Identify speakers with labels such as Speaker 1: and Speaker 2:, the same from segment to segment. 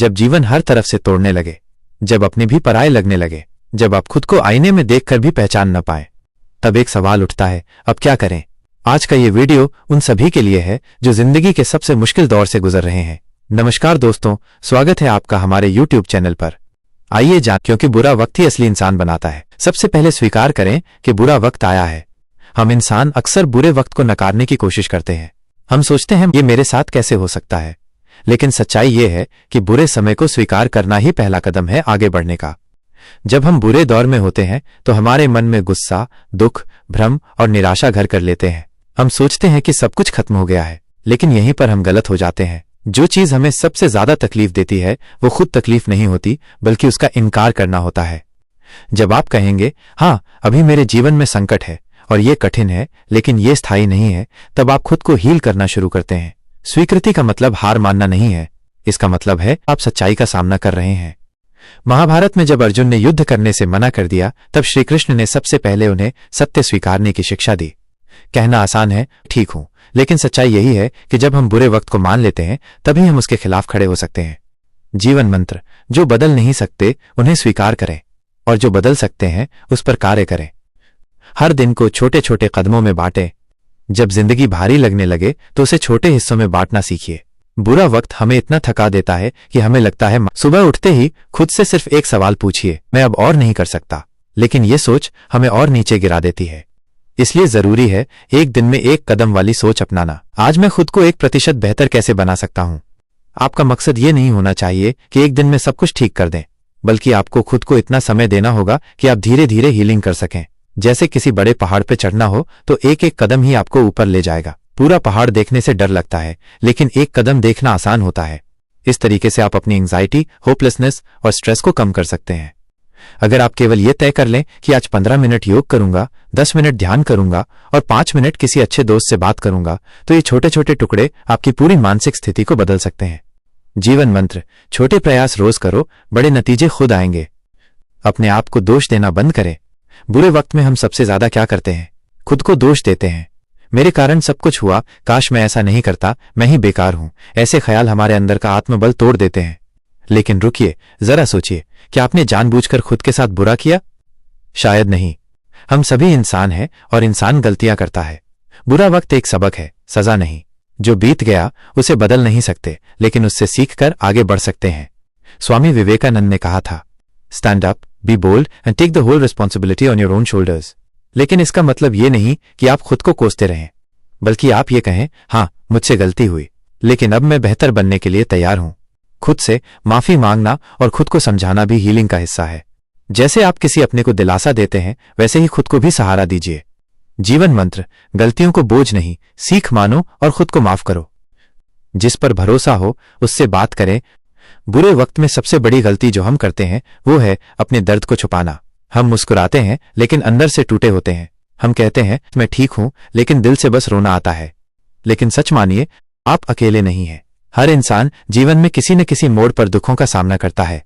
Speaker 1: जब जीवन हर तरफ से तोड़ने लगे, जब अपने भी पराये लगने लगे, जब आप खुद को आईने में देखकर भी पहचान न पाए, तब एक सवाल उठता है, अब क्या करें। आज का ये वीडियो उन सभी के लिए है जो जिंदगी के सबसे मुश्किल दौर से गुजर रहे हैं। नमस्कार दोस्तों, स्वागत है आपका हमारे YouTube चैनल पर। आइए जान, क्योंकि बुरा वक्त ही असली इंसान बनाता है। सबसे पहले स्वीकार करें कि बुरा वक्त आया है। हम इंसान अक्सर बुरे वक्त को नकारने की कोशिश करते हैं। हम सोचते हैं ये मेरे साथ कैसे हो सकता है, लेकिन सच्चाई ये है कि बुरे समय को स्वीकार करना ही पहला कदम है आगे बढ़ने का। जब हम बुरे दौर में होते हैं तो हमारे मन में गुस्सा, दुख, भ्रम और निराशा घर कर लेते हैं। हम सोचते हैं कि सब कुछ खत्म हो गया है, लेकिन यहीं पर हम गलत हो जाते हैं। जो चीज हमें सबसे ज्यादा तकलीफ देती है वो खुद तकलीफ नहीं होती, बल्कि उसका इनकार करना होता है। जब आप कहेंगे, हाँ अभी मेरे जीवन में संकट है और ये कठिन है, लेकिन ये स्थायी नहीं है, तब आप खुद को हील करना शुरू करते हैं। स्वीकृति का मतलब हार मानना नहीं है, इसका मतलब है आप सच्चाई का सामना कर रहे हैं। महाभारत में जब अर्जुन ने युद्ध करने से मना कर दिया, तब श्री कृष्ण ने सबसे पहले उन्हें सत्य स्वीकारने की शिक्षा दी। कहना आसान है, ठीक हूं, लेकिन सच्चाई यही है कि जब हम बुरे वक्त को मान लेते हैं तभी हम उसके खिलाफ खड़े हो सकते हैं। जीवन मंत्र, जो बदल नहीं सकते उन्हें स्वीकार करें, और जो बदल सकते हैं उस पर कार्य करें। हर दिन को छोटे छोटे कदमों में बांटें। जब जिंदगी भारी लगने लगे तो उसे छोटे हिस्सों में बांटना सीखिए। बुरा वक्त हमें इतना थका देता है कि हमें लगता है सुबह उठते ही खुद से सिर्फ एक सवाल पूछिए, मैं अब और नहीं कर सकता। लेकिन ये सोच हमें और नीचे गिरा देती है। इसलिए जरूरी है एक दिन में एक कदम वाली सोच अपनाना। आज मैं खुद को 1% बेहतर कैसे बना सकता हूं। आपका मकसद ये नहीं होना चाहिए कि एक दिन में सब कुछ ठीक कर दें, बल्कि आपको खुद को इतना समय देना होगा कि आप धीरे धीरे हीलिंग कर सकें। जैसे किसी बड़े पहाड़ पे चढ़ना हो तो एक एक कदम ही आपको ऊपर ले जाएगा। पूरा पहाड़ देखने से डर लगता है, लेकिन एक कदम देखना आसान होता है। इस तरीके से आप अपनी एंजाइटी, होपलेसनेस और स्ट्रेस को कम कर सकते हैं। अगर आप केवल ये तय कर लें कि आज 15 मिनट योग करूंगा, 10 मिनट ध्यान करूंगा और 5 मिनट किसी अच्छे दोस्त से बात करूंगा, तो ये छोटे छोटे टुकड़े आपकी पूरी मानसिक स्थिति को बदल सकते हैं। जीवन मंत्र, छोटे प्रयास रोज करो, बड़े नतीजे खुद आएंगे। अपने आप को दोष देना बंद करें। बुरे वक्त में हम सबसे ज्यादा क्या करते हैं? खुद को दोष देते हैं। मेरे कारण सब कुछ हुआ, काश मैं ऐसा नहीं करता, मैं ही बेकार हूं। ऐसे ख्याल हमारे अंदर का आत्मबल तोड़ देते हैं। लेकिन रुकिए, जरा सोचिए, क्या आपने जानबूझकर खुद के साथ बुरा किया? शायद नहीं। हम सभी इंसान हैं और इंसान गलतियां करता है। बुरा वक्त एक सबक है, सजा नहीं। जो बीत गया उसे बदल नहीं सकते, लेकिन उससे सीखकर आगे बढ़ सकते हैं। स्वामी विवेकानंद ने कहा था, stand up, be bold and take the whole responsibility on your own shoulders. लेकिन इसका मतलब ये नहीं कि आप खुद को कोसते रहें, बल्कि आप ये कहें, हाँ मुझसे गलती हुई, लेकिन अब मैं बेहतर बनने के लिए तैयार हूं। खुद से माफी मांगना और खुद को समझाना भी हीलिंग का हिस्सा है। जैसे आप किसी अपने को दिलासा देते हैं, वैसे ही खुद को भी सहारा दीजिए। जीवन मंत्र, गलतियों को बोझ नहीं, सीख मानो और खुद को माफ करो। जिस पर भरोसा हो उससे बात करें। बुरे वक्त में सबसे बड़ी गलती जो हम करते हैं वो है अपने दर्द को छुपाना। हम मुस्कुराते हैं लेकिन अंदर से टूटे होते हैं। हम कहते हैं मैं ठीक हूं, लेकिन दिल से बस रोना आता है। लेकिन सच मानिए, आप अकेले नहीं हैं। हर इंसान जीवन में किसी न किसी मोड़ पर दुखों का सामना करता है।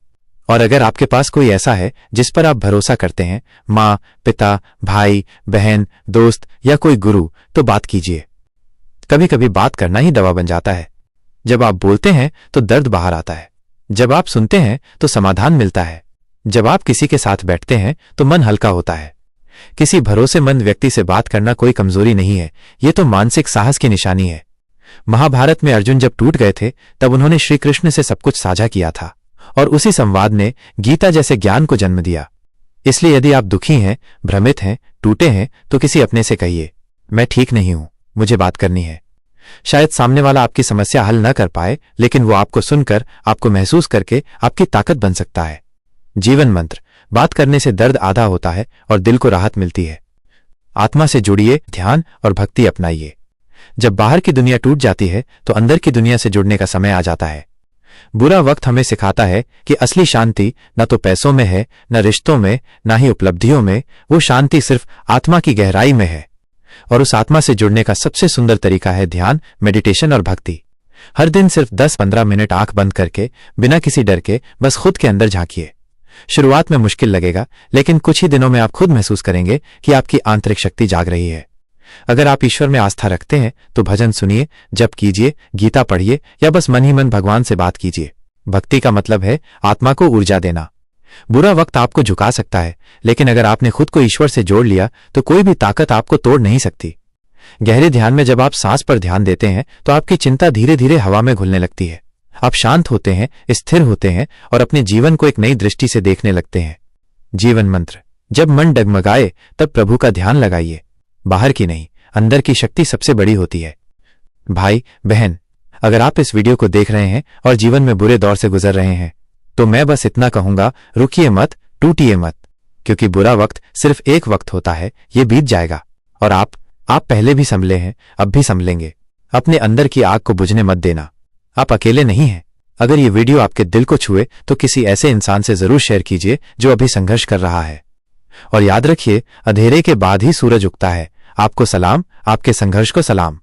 Speaker 1: और अगर आपके पास कोई ऐसा है जिस पर आप भरोसा करते हैं, माँ, पिता, भाई, बहन, दोस्त या कोई गुरु, तो बात कीजिए। कभी कभी बात करना ही दवा बन जाता है। जब आप बोलते हैं तो दर्द बाहर आता है। जब आप सुनते हैं तो समाधान मिलता है। जब आप किसी के साथ बैठते हैं तो मन हल्का होता है। किसी भरोसेमंद व्यक्ति से बात करना कोई कमजोरी नहीं है, ये तो मानसिक साहस की निशानी है। महाभारत में अर्जुन जब टूट गए थे तब उन्होंने श्री कृष्ण से सब कुछ साझा किया था, और उसी संवाद ने गीता जैसे ज्ञान को जन्म दिया। इसलिए यदि आप दुखी हैं, भ्रमित हैं, टूटे हैं, तो किसी अपने से कहिए, मैं ठीक नहीं हूं, मुझे बात करनी है। शायद सामने वाला आपकी समस्या हल न कर पाए, लेकिन वो आपको सुनकर, आपको महसूस करके आपकी ताकत बन सकता है। जीवन मंत्र, बात करने से दर्द आधा होता है और दिल को राहत मिलती है। आत्मा से जुड़िए, ध्यान और भक्ति अपनाइए। जब बाहर की दुनिया टूट जाती है तो अंदर की दुनिया से जुड़ने का समय आ जाता है। बुरा वक्त हमें सिखाता है कि असली शांति न तो पैसों में है, न रिश्तों में, न ही उपलब्धियों में। वो शांति सिर्फ आत्मा की गहराई में है। और उस आत्मा से जुड़ने का सबसे सुंदर तरीका है ध्यान, मेडिटेशन और भक्ति। हर दिन सिर्फ 10-15 मिनट आंख बंद करके, बिना किसी डर के, बस खुद के अंदर झांकिए। शुरुआत में मुश्किल लगेगा, लेकिन कुछ ही दिनों में आप खुद महसूस करेंगे कि आपकी आंतरिक शक्ति जाग रही है। अगर आप ईश्वर में आस्था रखते हैं तो भजन सुनिए, जप कीजिए, गीता पढ़िए या बस मन ही मन भगवान से बात कीजिए। भक्ति का मतलब है आत्मा को ऊर्जा देना। बुरा वक्त आपको झुका सकता है, लेकिन अगर आपने खुद को ईश्वर से जोड़ लिया तो कोई भी ताकत आपको तोड़ नहीं सकती। गहरे ध्यान में जब आप सांस पर ध्यान देते हैं तो आपकी चिंता धीरे धीरे हवा में घुलने लगती है। आप शांत होते हैं, स्थिर होते हैं और अपने जीवन को एक नई दृष्टि से देखने लगते हैं। जीवन मंत्र: जब मन डगमगाए तब प्रभु का ध्यान लगाइए। बाहर की नहीं, अंदर की शक्ति सबसे बड़ी होती है। भाई बहन, अगर आप इस वीडियो को देख रहे हैं और जीवन में बुरे दौर से गुजर रहे हैं तो मैं बस इतना कहूंगा, रुकिए मत, टूटिए मत, क्योंकि बुरा वक्त सिर्फ एक वक्त होता है, ये बीत जाएगा। और आप पहले भी संभले हैं, अब भी संभलेंगे। अपने अंदर की आग को बुझने मत देना। आप अकेले नहीं हैं। अगर ये वीडियो आपके दिल को छुए तो किसी ऐसे इंसान से जरूर शेयर कीजिए जो अभी संघर्ष कर रहा है। और याद रखिए, अंधेरे के बाद ही सूरज उगता है। आपको सलाम, आपके संघर्ष को सलाम।